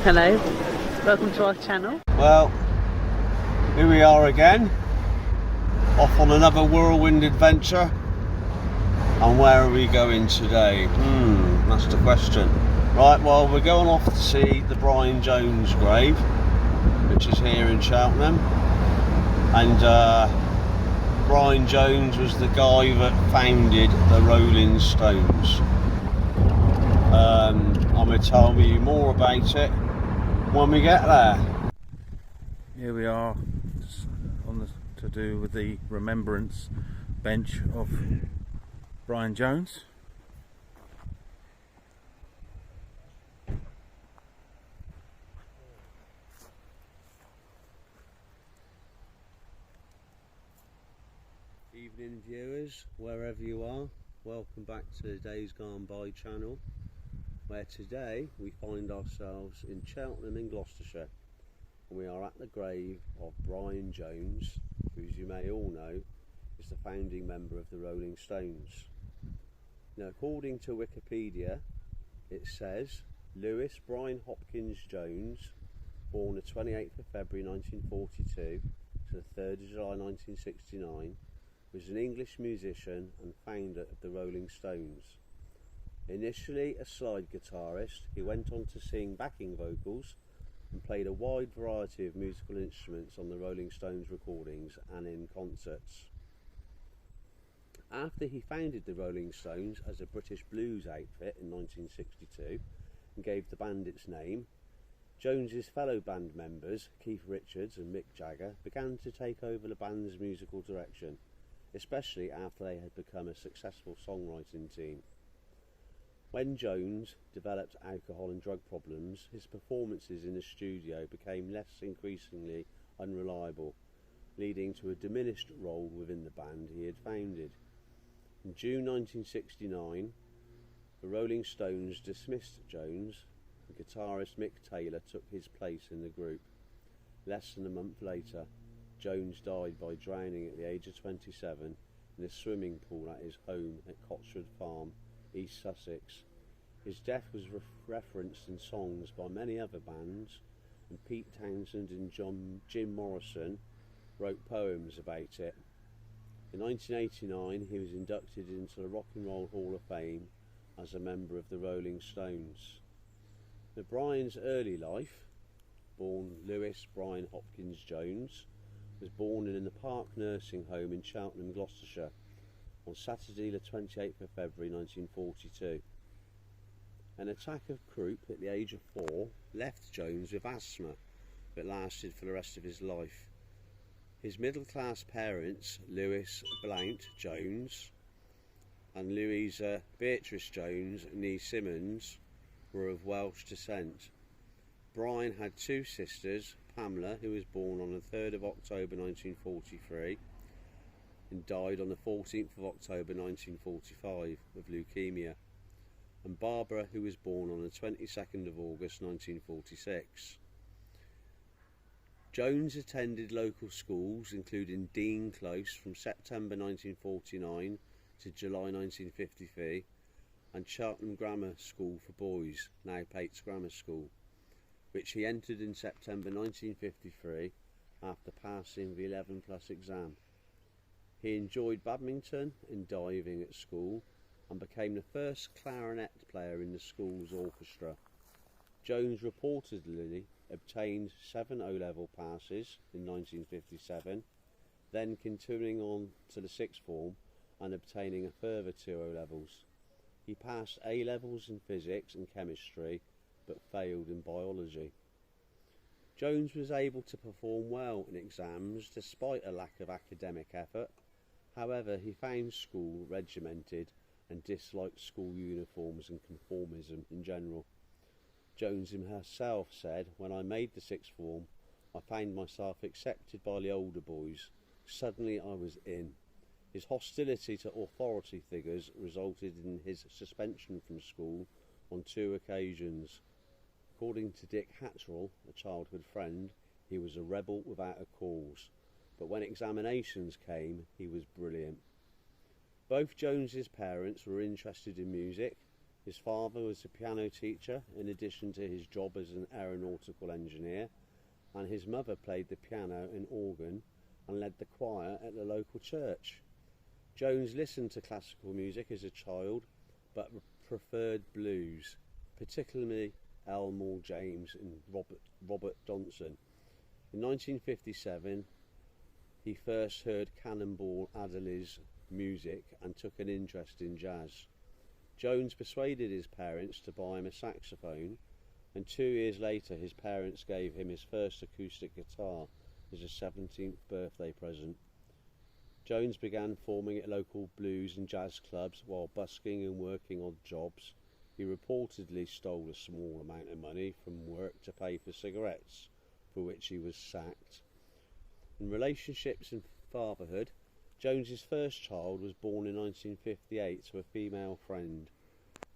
Hello, welcome to our channel. Well, here we are again, off on another whirlwind adventure. And where are we going today? That's the question. Right, well, we're going off to see the Brian Jones grave, which is here in Cheltenham. And Brian Jones was the guy that founded the Rolling Stones. I'm going to tell you more about it when we get there. Here we are to do with the remembrance bench of Brian Jones. Evening viewers, wherever you are, welcome back to Days Gone By channel, where today we find ourselves in Cheltenham in Gloucestershire, and we are at the grave of Brian Jones, who, as you may all know, is the founding member of the Rolling Stones. Now, according to Wikipedia, it says Lewis Brian Hopkins Jones, born the 28th of February 1942 to the 3rd of July 1969, was an English musician and founder of the Rolling Stones. Initially a slide guitarist, he went on to sing backing vocals and played a wide variety of musical instruments on the Rolling Stones recordings and in concerts. After he founded the Rolling Stones as a British blues outfit in 1962 and gave the band its name, Jones's fellow band members, Keith Richards and Mick Jagger, began to take over the band's musical direction, especially after they had become a successful songwriting team. When Jones developed alcohol and drug problems, his performances in the studio became increasingly unreliable, leading to a diminished role within the band he had founded. In June 1969, the Rolling Stones dismissed Jones, and guitarist Mick Taylor took his place in the group. Less than a month later, Jones died by drowning at the age of 27 in a swimming pool at his home at Cotswold Farm, East Sussex. His death was referenced in songs by many other bands, and Pete Townsend and Jim Morrison wrote poems about it. In 1989, he was inducted into the Rock and Roll Hall of Fame as a member of the Rolling Stones. Now, Brian's early life, born Lewis Brian Hopkins Jones, was born in the Park Nursing Home in Cheltenham, Gloucestershire, on Saturday the 28th of February 1942. An attack of croup at the age of 4 left Jones with asthma that lasted for the rest of his life. His middle-class parents, Lewis Blount Jones and Louisa Beatrice Jones née Simmons, were of Welsh descent. Brian had two sisters, Pamela, who was born on the 3rd of October 1943 and died on the 14th of October 1945 of leukemia, and Barbara, who was born on the 22nd of August 1946. Jones attended local schools including Dean Close from September 1949 to July 1953 and Cheltenham Grammar School for Boys, now Pates Grammar School, which he entered in September 1953 after passing the 11 plus exam. He enjoyed badminton and diving at school and became the first clarinet player in the school's orchestra. Jones reportedly obtained 7 O-level passes in 1957, then continuing on to the 6th form and obtaining a further 2 O-levels. He passed A-levels in physics and chemistry, but failed in biology. Jones was able to perform well in exams despite a lack of academic effort. However, he found school regimented and disliked school uniforms and conformism in general. Jones himself said, "When I made the 6th form, I found myself accepted by the older boys. Suddenly I was in." His hostility to authority figures resulted in his suspension from school on 2 occasions. According to Dick Hatchell, a childhood friend, he was a rebel without a cause, but when examinations came, he was brilliant. Both Jones's parents were interested in music. His father was a piano teacher in addition to his job as an aeronautical engineer, and his mother played the piano and organ and led the choir at the local church. Jones listened to classical music as a child, but preferred blues, particularly Elmore James and Robert Johnson. In 1957, he first heard Cannonball Adderley's music and took an interest in jazz. Jones persuaded his parents to buy him a saxophone, and 2 years later his parents gave him his first acoustic guitar as a 17th birthday present. Jones began forming at local blues and jazz clubs while busking and working odd jobs. He reportedly stole a small amount of money from work to pay for cigarettes, for which he was sacked. In relationships and fatherhood, Jones's first child was born in 1958 to a female friend.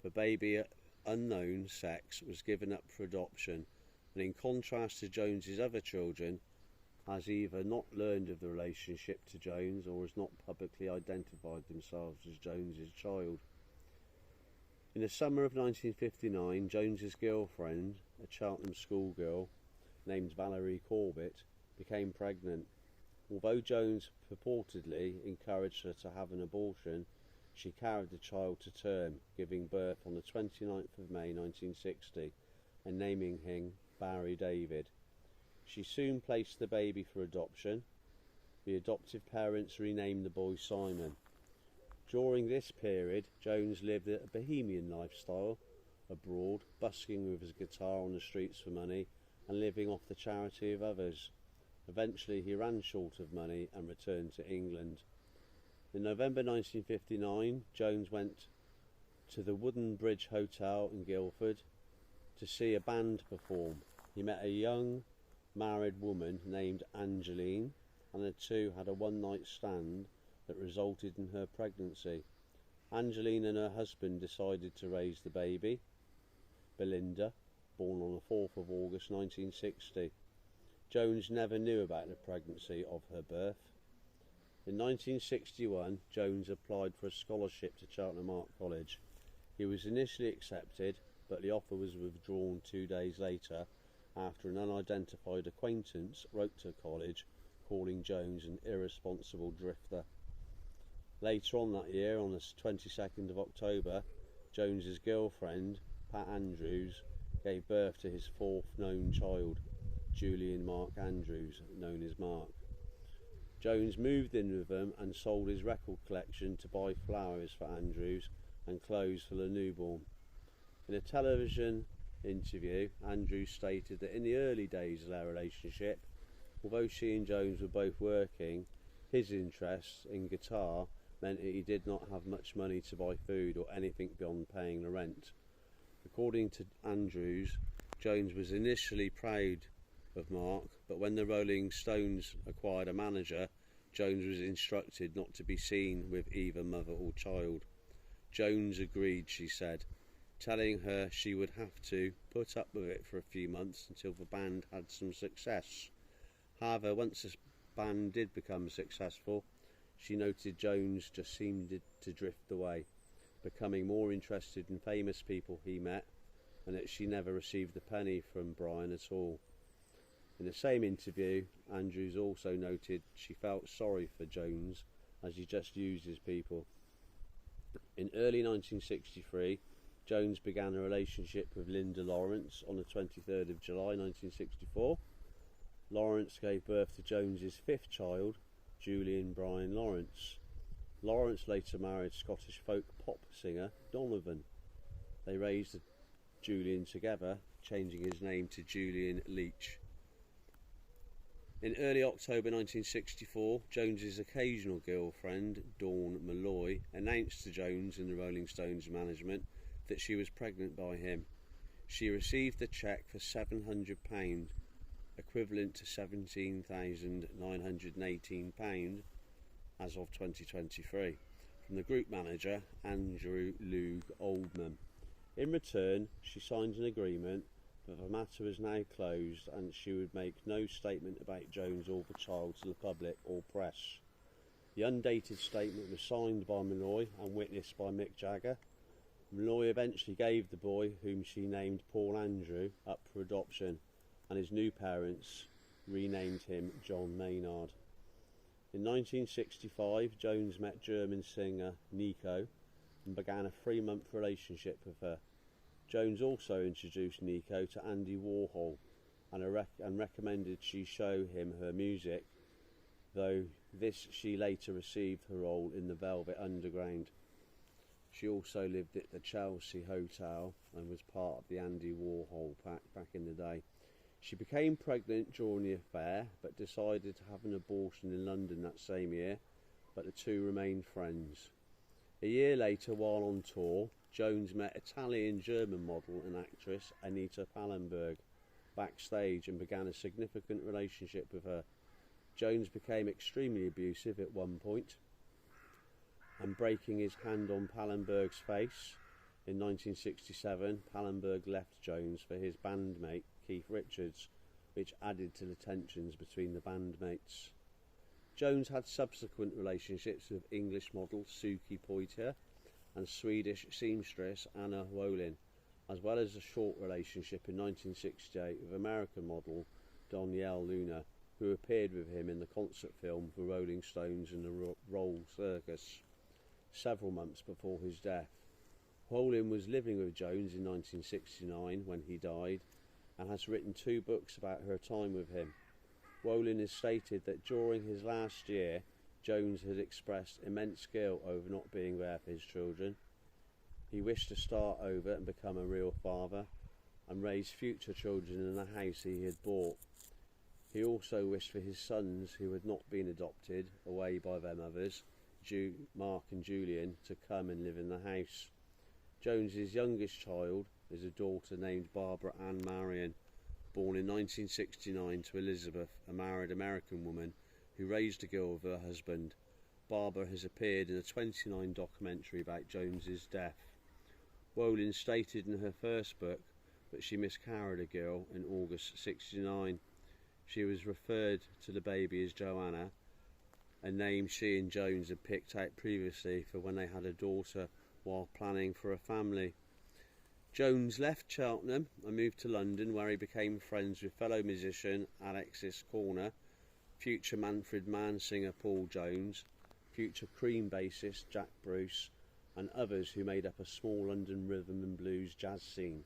The baby, unknown sex, was given up for adoption, and in contrast to Jones's other children, has either not learned of the relationship to Jones or has not publicly identified themselves as Jones's child. In the summer of 1959, Jones's girlfriend, a Cheltenham schoolgirl named Valerie Corbett, became pregnant. Although Jones purportedly encouraged her to have an abortion, she carried the child to term, giving birth on the 29th of May 1960 and naming him Barry David. She soon placed the baby for adoption. The adoptive parents renamed the boy Simon. During this period, Jones lived a bohemian lifestyle abroad, busking with his guitar on the streets for money and living off the charity of others. Eventually he ran short of money and returned to England. In November 1959, Jones went to the Wooden Bridge Hotel in Guildford to see a band perform. He met a young married woman named Angeline, and the two had a one-night stand that resulted in her pregnancy. Angeline and her husband decided to raise the baby, Belinda, born on the 4th of August 1960. Jones never knew about the pregnancy of her birth. In 1961, Jones applied for a scholarship to Cheltenham Art College. He was initially accepted, but the offer was withdrawn 2 days later after an unidentified acquaintance wrote to college calling Jones an irresponsible drifter. Later on that year, on the 22nd of October, Jones's girlfriend, Pat Andrews, gave birth to his fourth known child, Julian Mark Andrews, known as Mark. Jones moved in with them and sold his record collection to buy flowers for Andrews and clothes for the newborn. In a television interview, Andrews stated that in the early days of their relationship, although she and Jones were both working, his interests in guitar meant that he did not have much money to buy food or anything beyond paying the rent. According to Andrews, Jones was initially proud of Mark, but when the Rolling Stones acquired a manager, Jones was instructed not to be seen with either mother or child. Jones agreed, she said, telling her she would have to put up with it for a few months until the band had some success. However, once the band did become successful, she noted Jones just seemed to drift away, becoming more interested in famous people he met, and that she never received a penny from Brian at all. In the same interview, Andrews also noted she felt sorry for Jones as he just used his people. In early 1963, Jones began a relationship with Linda Lawrence on the 23rd of July 1964. Lawrence gave birth to Jones's fifth child, Julian Brian Lawrence. Lawrence later married Scottish folk pop singer Donovan. They raised Julian together, changing his name to Julian Leach. In early October 1964, Jones's occasional girlfriend, Dawn Malloy, announced to Jones and the Rolling Stones management that she was pregnant by him. She received a cheque for £700, equivalent to £17,918 as of 2023, from the group manager, Andrew Loog Oldham. In return, she signed an agreement that the matter was now closed and she would make no statement about Jones or the child to the public or press. The undated statement was signed by Malloy and witnessed by Mick Jagger. Malloy eventually gave the boy, whom she named Paul Andrew, up for adoption, and his new parents renamed him John Maynard. In 1965, Jones met German singer Nico and began a 3-month relationship with her. Jones also introduced Nico to Andy Warhol and recommended she show him her music, though this she later received her role in the Velvet Underground. She also lived at the Chelsea Hotel and was part of the Andy Warhol pack back in the day. She became pregnant during the affair, but decided to have an abortion in London that same year, but the two remained friends. A year later, while on tour, Jones met Italian-German model and actress Anita Pallenberg backstage and began a significant relationship with her. Jones became extremely abusive at one point, and breaking his hand on Pallenberg's face. In 1967, Pallenberg left Jones for his bandmate Keith Richards, which added to the tensions between the bandmates. Jones had subsequent relationships with English model Suki Poitier and Swedish seamstress Anna Wolin, as well as a short relationship in 1968 with American model Danielle Luna, who appeared with him in the concert film The Rolling Stones and the Roll Circus several months before his death. Wolin was living with Jones in 1969 when he died, and has written 2 books about her time with him. Wolin has stated that during his last year, Jones had expressed immense guilt over not being there for his children. He wished to start over and become a real father and raise future children in the house he had bought. He also wished for his sons, who had not been adopted away by their mothers, Mark and Julian, to come and live in the house. Jones's youngest child is a daughter named Barbara Ann Marion, born in 1969 to Elizabeth, a married American woman who raised a girl with her husband. Barbara has appeared in a 1929 documentary about Jones's death. Wolin stated in her first book that she miscarried a girl in August 1969. She was referred to the baby as Joanna, a name she and Jones had picked out previously for when they had a daughter while planning for a family. Jones left Cheltenham and moved to London, where he became friends with fellow musician Alexis Corner, future Manfred Mann singer Paul Jones, future Cream bassist Jack Bruce, and others who made up a small London rhythm and blues jazz scene.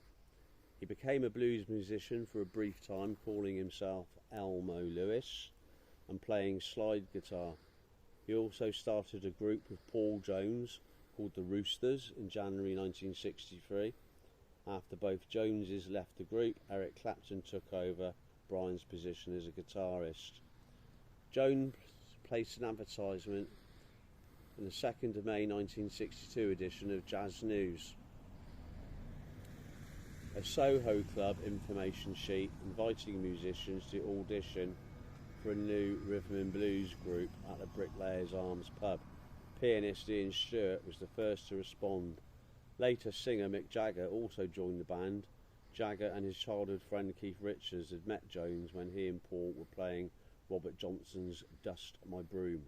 He became a blues musician for a brief time, calling himself Elmo Lewis and playing slide guitar. He also started a group with Paul Jones called the Roosters in January 1963. After both Joneses left the group, Eric Clapton took over Brian's position as a guitarist. Jones placed an advertisement in the 2nd of May 1962 edition of Jazz News, a Soho Club information sheet inviting musicians to audition for a new rhythm and blues group at the Bricklayers Arms pub. Pianist Ian Stewart was the first to respond. Later, singer Mick Jagger also joined the band. Jagger and his childhood friend Keith Richards had met Jones when he and Paul were playing Robert Johnson's Dust My Broom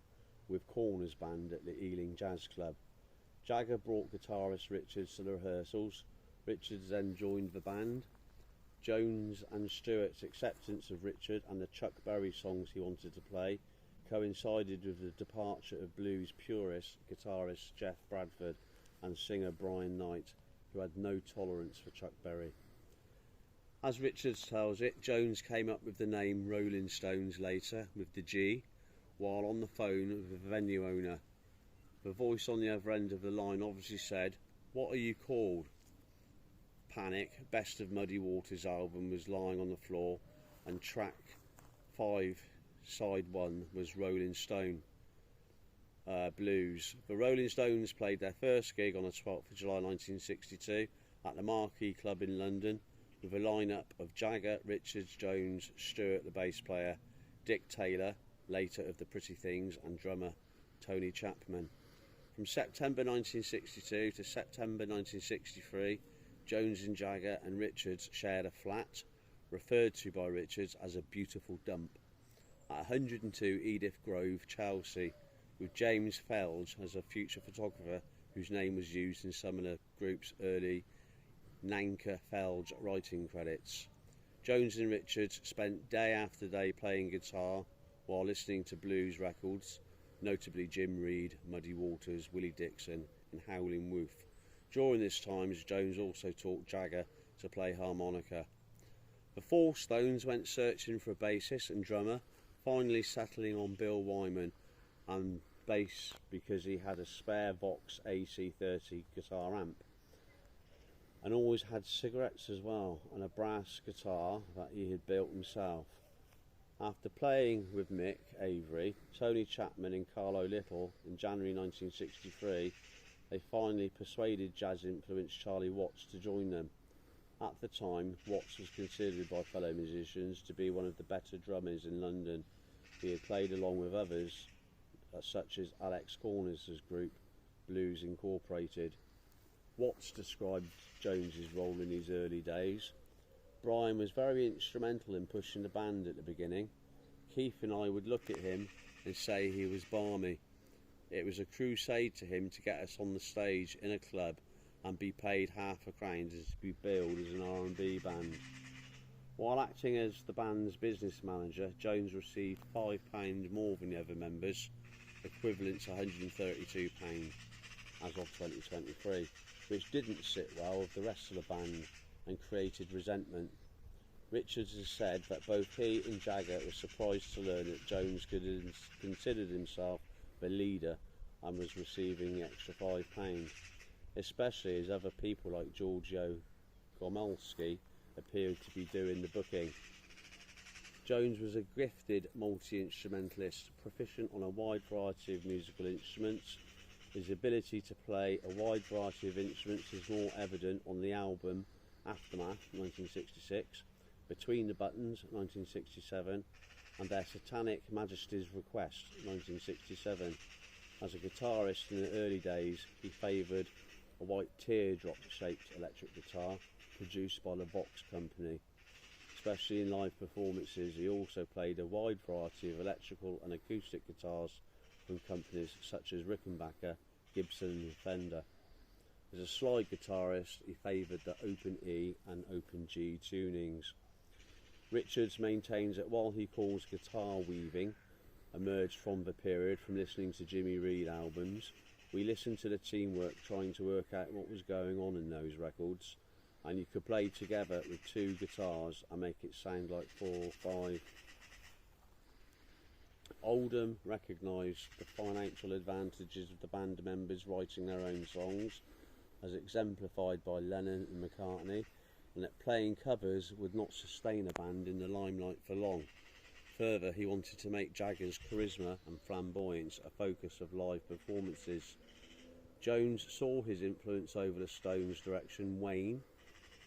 with Corner's band at the Ealing Jazz Club. Jagger brought guitarist Richards to the rehearsals. Richards then joined the band. Jones and Stewart's acceptance of Richard and the Chuck Berry songs he wanted to play coincided with the departure of blues purist guitarist Jeff Bradford and singer Brian Knight, who had no tolerance for Chuck Berry. As Richards tells it, Jones came up with the name Rolling Stones later with the G, while on the phone with the venue owner. The voice on the other end of the line obviously said, "What are you called?" Panic, Best of Muddy Waters album was lying on the floor, and track 5, side 1 was Rolling Stone Blues. The Rolling Stones played their first gig on the 12th of July 1962 at the Marquee Club in London with a lineup of Jagger, Richards, Jones, Stewart the bass player, Dick Taylor, later of the Pretty Things, and drummer Tony Chapman. From September 1962 to September 1963, Jones and Jagger and Richards shared a flat, referred to by Richards as a beautiful dump, at 102 Edith Grove, Chelsea, with James Felge as a future photographer whose name was used in some of the group's early Nanker Felge writing credits. Jones and Richards spent day after day playing guitar while listening to blues records, notably Jim Reed, Muddy Waters, Willie Dixon and Howlin' Wolf. During this time, Jones also taught Jagger to play harmonica. The Four Stones went searching for a bassist and drummer, finally settling on Bill Wyman and bass because he had a spare Vox AC30 guitar amp and always had cigarettes as well and a brass guitar that he had built himself. After playing with Mick Avery, Tony Chapman and Carlo Little in January 1963, they finally persuaded jazz-influenced Charlie Watts to join them. At the time, Watts was considered by fellow musicians to be one of the better drummers in London. He had played along with others, such as Alex Corners' group, Blues Incorporated. Watts described Jones's role in his early days. Brian was very instrumental in pushing the band at the beginning. Keith and I would look at him and say he was balmy. It was a crusade to him to get us on the stage in a club and be paid £0.50 to be billed as an R&B band. While acting as the band's business manager, Jones received £5 more than the other members, equivalent to £132 as of 2023, which didn't sit well with the rest of the band and created resentment. Richards has said that both he and Jagger were surprised to learn that Jones considered himself the leader and was receiving the extra £5, especially as other people like Giorgio Gomulski appeared to be doing the booking. Jones was a gifted multi-instrumentalist, proficient on a wide variety of musical instruments. His ability to play a wide variety of instruments is more evident on the album Aftermath 1966, Between the Buttons 1967 and Their Satanic Majesty's Request 1967. As a guitarist in the early days, he favoured a white teardrop-shaped electric guitar produced by the Vox Company. Especially in live performances, he also played a wide variety of electrical and acoustic guitars from companies such as Rickenbacker, Gibson and Fender. As a slide guitarist, he favoured the open E and open G tunings. Richards maintains that while he calls guitar weaving emerged from the period from listening to Jimmy Reed albums, we listened to the teamwork trying to work out what was going on in those records, and you could play together with two guitars and make it sound like 4 or 5. Oldham recognised the financial advantages of the band members writing their own songs, as exemplified by Lennon and McCartney, and that playing covers would not sustain a band in the limelight for long. Further, he wanted to make Jagger's charisma and flamboyance a focus of live performances. Jones saw his influence over the Stones' direction wane,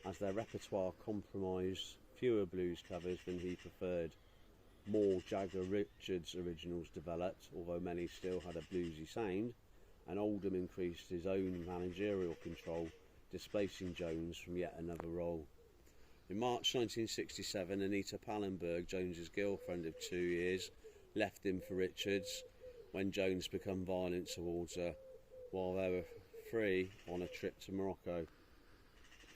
as their repertoire comprised fewer blues covers than he preferred. More Jagger-Richards originals developed, although many still had a bluesy sound, and Oldham increased his own managerial control, displacing Jones from yet another role. In March 1967, Anita Pallenberg, Jones's girlfriend of 2 years, left him for Richards when Jones became violent towards her, while they were free on a trip to Morocco,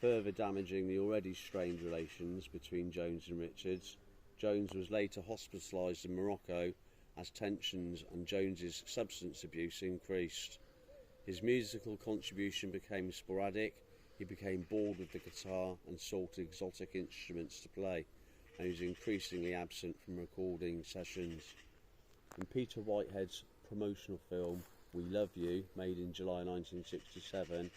further damaging the already strained relations between Jones and Richards. Jones was later hospitalised in Morocco as tensions and Jones's substance abuse increased. His musical contribution became sporadic. He became bored with the guitar and sought exotic instruments to play, and he was increasingly absent from recording sessions. In Peter Whitehead's promotional film We Love You, made in July 1967,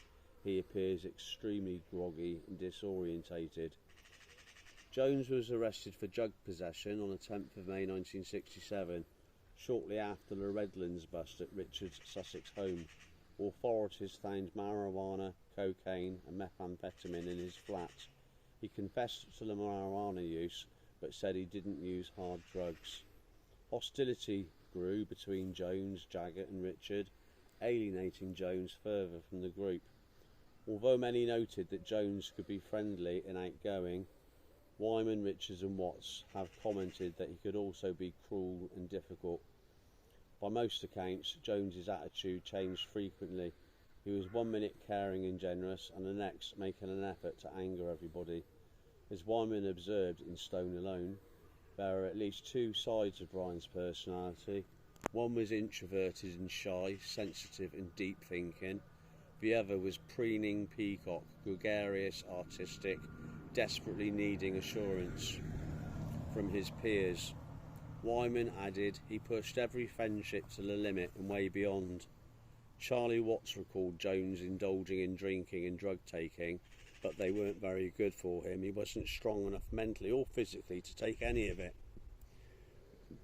he appears extremely groggy and disorientated. Jones was arrested for drug possession on the 10th of May 1967, shortly after the Redlands bust at Richards' Sussex home. Authorities found marijuana, cocaine and methamphetamine in his flat. He confessed to the marijuana use, but said he didn't use hard drugs. Hostility grew between Jones, Jagger and Richard, alienating Jones further from the group. Although many noted that Jones could be friendly and outgoing, Wyman, Richards and Watts have commented that he could also be cruel and difficult. By most accounts, Jones's attitude changed frequently. He was 1 minute caring and generous, and the next making an effort to anger everybody. As Wyman observed in Stone Alone, there are at least two sides of Brian's personality. One was introverted and shy, sensitive and deep thinking. The other was preening peacock, gregarious, artistic, desperately needing assurance from his peers. Wyman added, he pushed every friendship to the limit and way beyond. Charlie Watts recalled Jones indulging in drinking and drug taking, but they weren't very good for him. He wasn't strong enough mentally or physically to take any of it.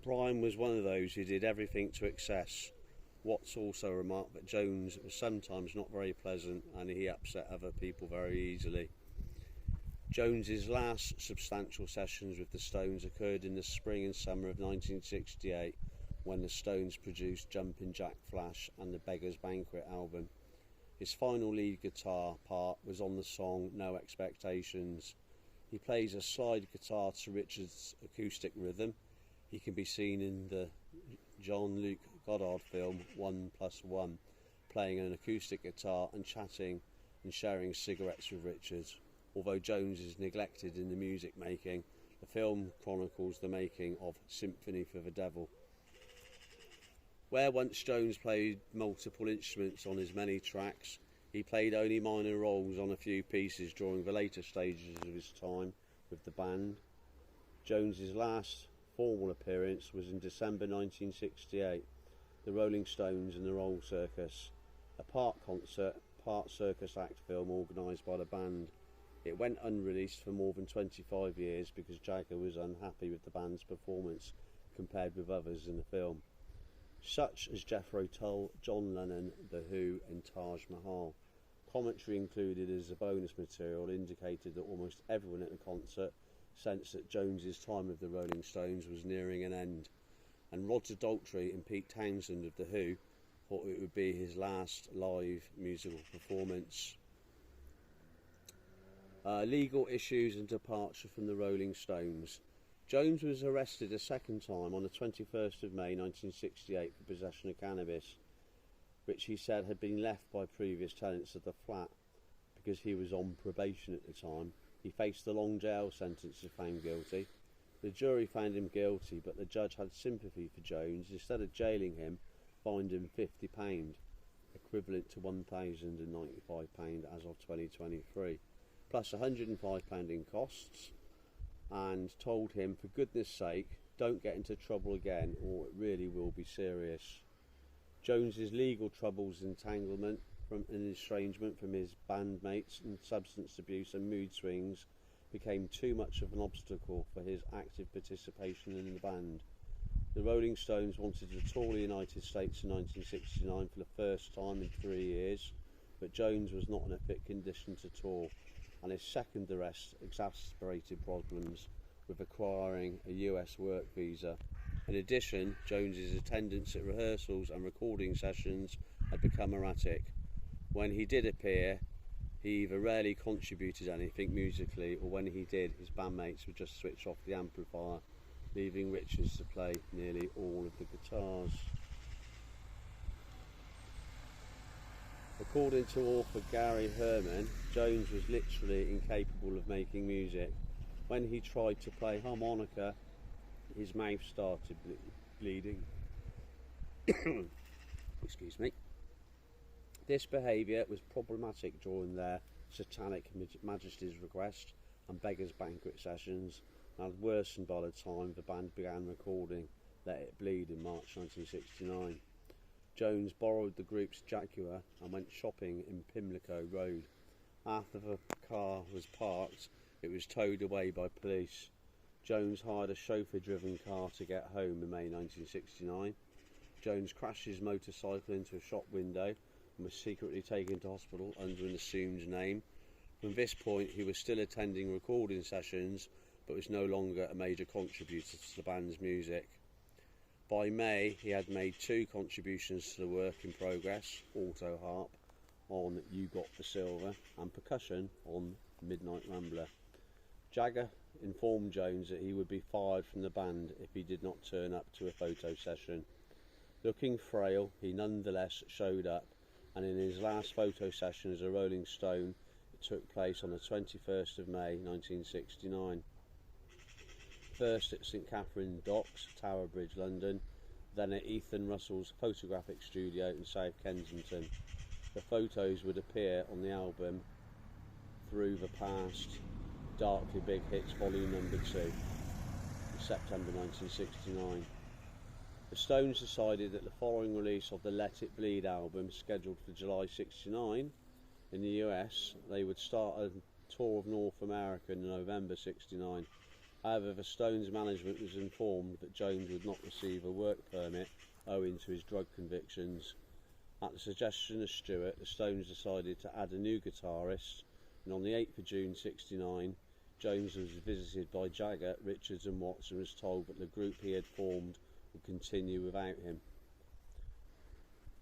Brian was one of those who did everything to excess. Watts also remarked that Jones was sometimes not very pleasant and he upset other people very easily. Jones's last substantial sessions with the Stones occurred in the spring and summer of 1968, when the Stones produced Jumpin' Jack Flash and the Beggar's Banquet album. His final lead guitar part was on the song No Expectations. He plays a slide guitar to Richard's acoustic rhythm. He can be seen in the Jean-Luc Godard film 1+1, playing an acoustic guitar and chatting and sharing cigarettes with Richard. Although Jones is neglected in the music making, the film chronicles the making of Symphony for the Devil. Where once Jones played multiple instruments on his many tracks, he played only minor roles on a few pieces during the later stages of his time with the band. Jones's last formal appearance was in December 1968, the Rolling Stones and the Roll Circus, a part concert, part circus act film organised by the band. It went unreleased for more than 25 years because Jagger was unhappy with the band's performance compared with others in the film, such as Jethro Tull, John Lennon, The Who and Taj Mahal. Commentary included as a bonus material indicated that almost everyone at the concert sensed that Jones's time with the Rolling Stones was nearing an end, and Roger Daltrey and Pete Townsend of The Who thought it would be his last live musical performance. Legal issues and departure from the Rolling Stones. Jones was arrested a second time on the 21st of May 1968 for possession of cannabis, which he said had been left by previous tenants of the flat because he was on probation at the time. He faced a long jail sentence if found guilty. The jury found him guilty, but the judge had sympathy for Jones. Instead of jailing him, fined him £50, equivalent to £1,095 as of 2023, plus £105 in costs, and told him, for goodness sake, don't get into trouble again or it really will be serious. Jones's legal troubles, entanglement from an estrangement from his bandmates and substance abuse and mood swings became too much of an obstacle for his active participation in the band. The Rolling Stones wanted to tour the United States in 1969 for the first time in 3 years, but Jones was not in a fit condition to tour, and his second arrest exacerbated problems with acquiring a US work visa. In addition, Jones's attendance at rehearsals and recording sessions had become erratic. When he did appear, he either rarely contributed anything musically, or when he did, his bandmates would just switch off the amplifier, leaving Richards to play nearly all of the guitars. According to author Gary Herman, Jones was literally incapable of making music. When he tried to play harmonica, his mouth started bleeding. Excuse me. This behaviour was problematic during their Satanic Majesty's request and Beggar's Banquet sessions, and had worsened by the time the band began recording Let It Bleed in March 1969. Jones borrowed the group's Jaguar and went shopping in Pimlico Road. After the car was parked, it was towed away by police. Jones hired a chauffeur-driven car to get home in May 1969. Jones crashed his motorcycle into a shop window and was secretly taken to hospital under an assumed name. From this point, he was still attending recording sessions, but was no longer a major contributor to the band's music. By May, he had made 2 contributions to the work in progress, alto harp on You Got the Silver and percussion on Midnight Rambler. Jagger informed Jones that he would be fired from the band if he did not turn up to a photo session. Looking frail, he nonetheless showed up and in his last photo session as a Rolling Stone, it took place on the 21st of May 1969. First at St Catherine Docks, Tower Bridge, London, then at Ethan Russell's photographic studio in South Kensington. The photos would appear on the album Through the Past, Darkly Big Hits Volume Number 2, in September 1969. The Stones decided that the following release of the Let It Bleed album, scheduled for July 69 in the US, they would start a tour of North America in November 69. However, the Stones management was informed that Jones would not receive a work permit owing to his drug convictions. At the suggestion of Stewart, the Stones decided to add a new guitarist, and on the 8th of June 69, Jones was visited by Jagger, Richards and Watts, and was told that the group he had formed would continue without him.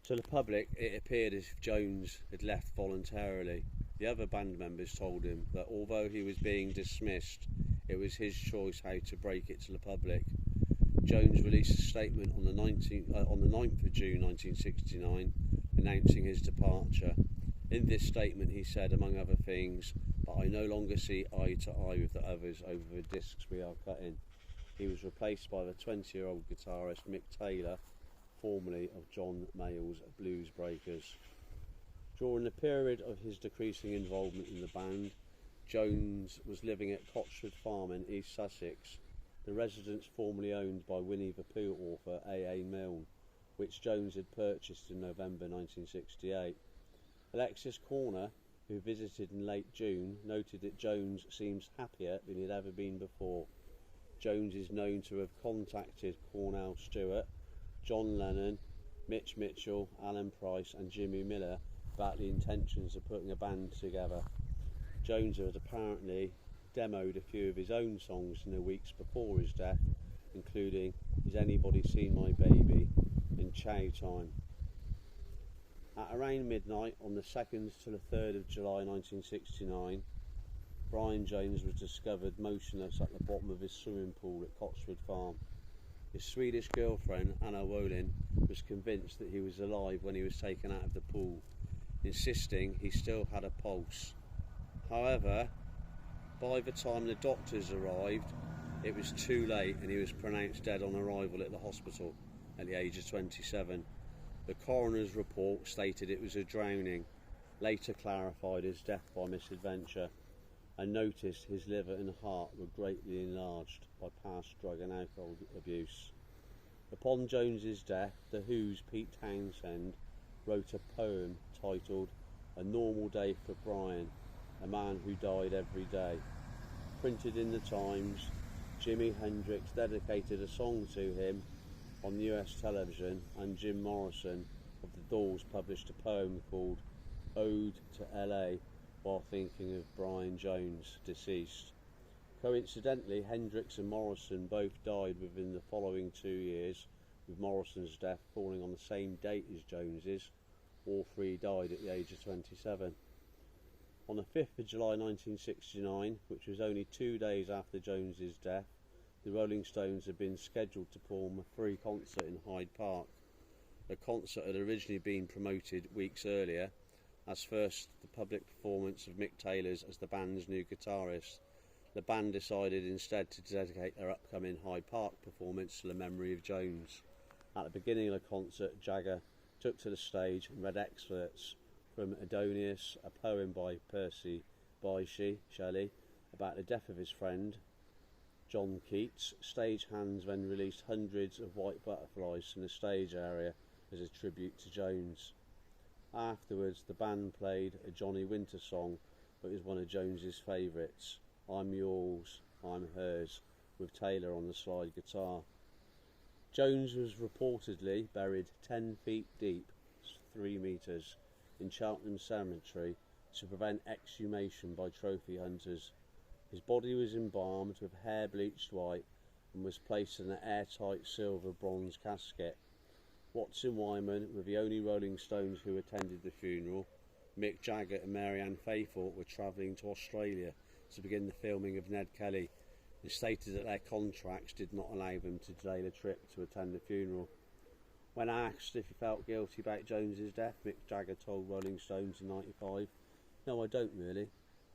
To the public, it appeared as if Jones had left voluntarily. The other band members told him that although he was being dismissed, it was his choice how to break it to the public. Jones released a statement on the 9th of June 1969 announcing his departure. In this statement he said, among other things, that I no longer see eye to eye with the others over the discs we are cutting. He was replaced by the 20-year-old guitarist Mick Taylor, formerly of John Mayall's Blues Breakers. During the period of his decreasing involvement in the band, Jones was living at Cotswold Farm in East Sussex, the residence formerly owned by Winnie the Pooh author A.A. Milne, which Jones had purchased in November 1968. Alexis Corner, who visited in late June, noted that Jones seems happier than he had ever been before. Jones is known to have contacted Cornell Stewart, John Lennon, Mitch Mitchell, Alan Price and Jimmy Miller about the intentions of putting a band together. Jones had apparently demoed a few of his own songs in the weeks before his death, including Has Anybody Seen My Baby and Chow Time. At around midnight on the 2nd to the 3rd of July 1969, Brian Jones was discovered motionless at the bottom of his swimming pool at Cotswold Farm. His Swedish girlfriend, Anna Wolin, was convinced that he was alive when he was taken out of the pool, insisting he still had a pulse. However, by the time the doctors arrived, it was too late and he was pronounced dead on arrival at the hospital at the age of 27. The coroner's report stated it was a drowning, later clarified as death by misadventure, and noticed his liver and heart were greatly enlarged by past drug and alcohol abuse. Upon Jones's death, The Who's Pete Townshend wrote a poem titled A Normal Day for Brian, a Man Who Died Every Day. Printed in the Times, Jimi Hendrix dedicated a song to him on US television, and Jim Morrison of the Doors published a poem called Ode to LA while thinking of Brian Jones, deceased. Coincidentally, Hendrix and Morrison both died within the following 2 years, with Morrison's death falling on the same date as Jones's. All three died at the age of 27. On the 5th of July 1969, which was only 2 days after Jones's death, the Rolling Stones had been scheduled to perform a free concert in Hyde Park. The concert had originally been promoted weeks earlier as first the public performance of Mick Taylor's as the band's new guitarist. The band decided instead to dedicate their upcoming Hyde Park performance to the memory of Jones. At the beginning of the concert, Jagger took to the stage and read excerpts from Adonius, a poem by Percy Bysshe Shelley about the death of his friend John Keats. Stagehands then released hundreds of white butterflies from the stage area as a tribute to Jones. Afterwards, the band played a Johnny Winter song that is one of Jones's favourites, I'm Yours, I'm Hers, with Taylor on the slide guitar. Jones was reportedly buried 10 feet deep, 3 metres, in Cheltenham Cemetery to prevent exhumation by trophy hunters. His body was embalmed with hair bleached white and was placed in an airtight silver bronze casket. Watts and Wyman were the only Rolling Stones who attended the funeral. Mick Jagger and Marianne Faithfull were travelling to Australia to begin the filming of Ned Kelly, and stated that their contracts did not allow them to delay the trip to attend the funeral. When asked if he felt guilty about Jones's death, Mick Jagger told Rolling Stones in '95, "No, I don't really.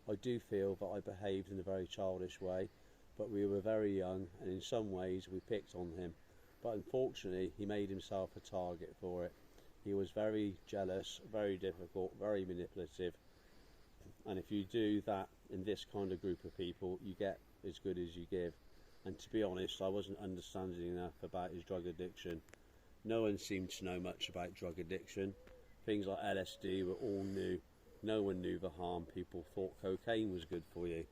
I do feel that I behaved in a very childish way, but we were very young and in some ways we picked on him. But unfortunately he made himself a target for it. He was very jealous, very difficult, very manipulative, and if you do that in this kind of group of people, you get as good as you give. And to be honest, I wasn't understanding enough about his drug addiction. No one seemed to know much about drug addiction. Things like LSD were all new. No one knew the harm. People thought cocaine was good for you."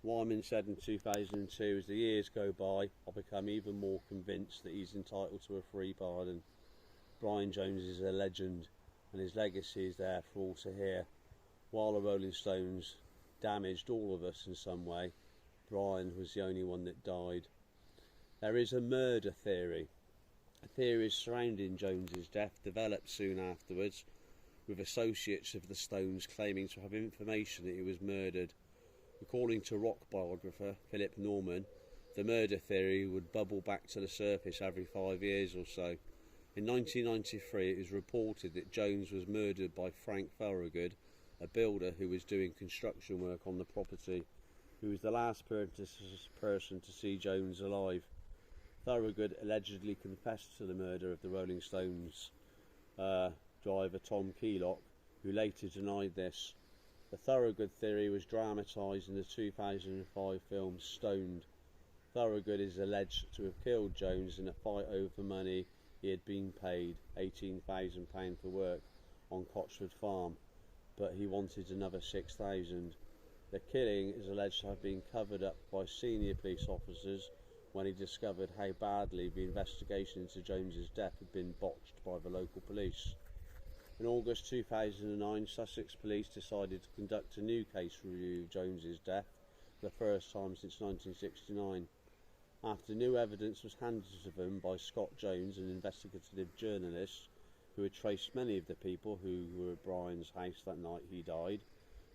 Wyman said in 2002, "As the years go by, I'll become even more convinced that he's entitled to a free pardon. Brian Jones is a legend, and his legacy is there for all to hear. While the Rolling Stones damaged all of us in some way, Brian was the only one that died." There is a murder theory. A theory surrounding Jones's death developed soon afterwards, with associates of the Stones claiming to have information that he was murdered. According to rock biographer Philip Norman, the murder theory would bubble back to the surface every 5 years or so. In 1993, it was reported that Jones was murdered by Frank Thorogood, a builder who was doing construction work on the property, who was the last person to see Jones alive. Thorogood allegedly confessed to the murder of the Rolling Stones driver Tom Keelock, who later denied this. The Thorogood theory was dramatised in the 2005 film Stoned. Thorogood is alleged to have killed Jones in a fight over money he had been paid, £18,000 for work on Cotswold Farm, but he wanted another £6,000. The killing is alleged to have been covered up by senior police officers when he discovered how badly the investigation into Jones's death had been botched by the local police. In August 2009, Sussex Police decided to conduct a new case review of Jones's death for the first time since 1969. After new evidence was handed to them by Scott Jones, an investigative journalist who had traced many of the people who were at Brian's house that night he died,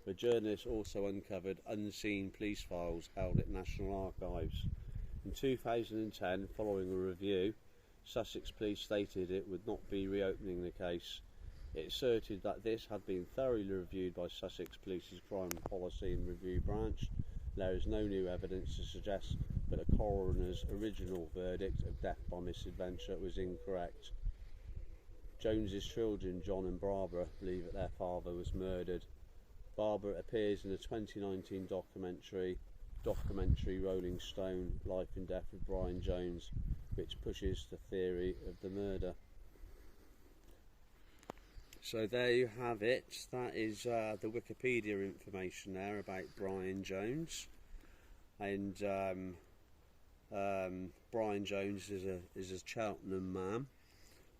the journalist also uncovered unseen police files held at National Archives. In 2010, following a review, Sussex Police stated it would not be reopening the case. It asserted that this had been thoroughly reviewed by Sussex Police's Crime Policy and Review Branch. There is no new evidence to suggest that the coroner's original verdict of death by misadventure was incorrect. Jones's children, John and Barbara, believe that their father was murdered. Barbara appears in the 2019 documentary Rolling Stone, Life and Death of Brian Jones, which pushes the theory of the murder. So there you have it. That is the Wikipedia information there about Brian Jones. And Brian Jones is a Cheltenham man,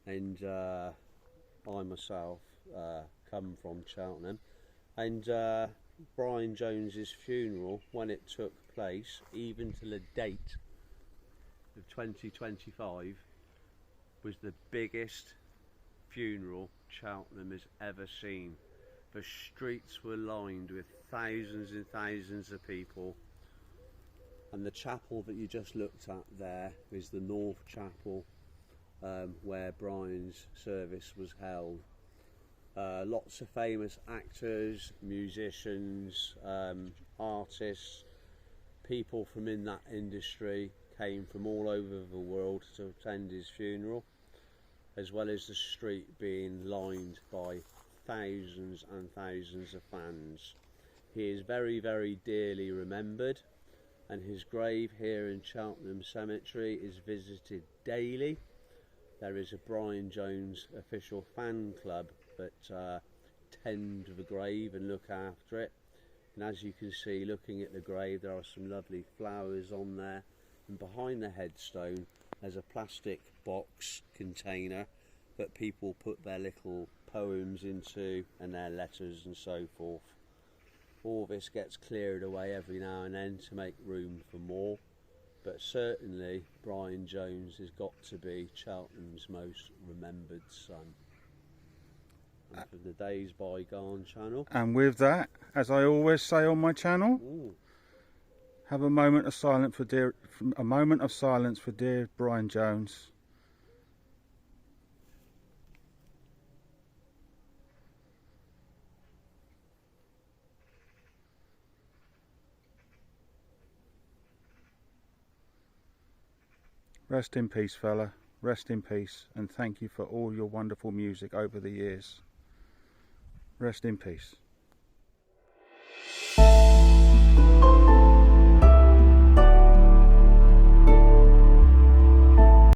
and I myself come from Cheltenham. And Brian Jones's funeral, when it took place, even to the date of 2025, was the biggest funeral Cheltenham has ever seen. The streets were lined with thousands and thousands of people, and the chapel that you just looked at there is the North Chapel, where Brian's service was held. Lots of famous actors, musicians, artists, people from in that industry came from all over the world to attend his funeral, as well as the street being lined by thousands and thousands of fans. He is very, very dearly remembered, and his grave here in Cheltenham Cemetery is visited daily. There is a Brian Jones official fan club that tend the grave and look after it, and as you can see, looking at the grave, there are some lovely flowers on there, and behind the headstone there's a plastic box container that people put their little poems into and their letters and so forth. All this gets cleared away every now and then to make room for more, but certainly Brian Jones has got to be Cheltenham's most remembered son. And for the Days Bygone channel. And with that, as I always say on my channel, have a moment of silence for dear Brian Jones. Rest in peace, fella. Rest in peace, and thank you for all your wonderful music over the years. Rest in peace.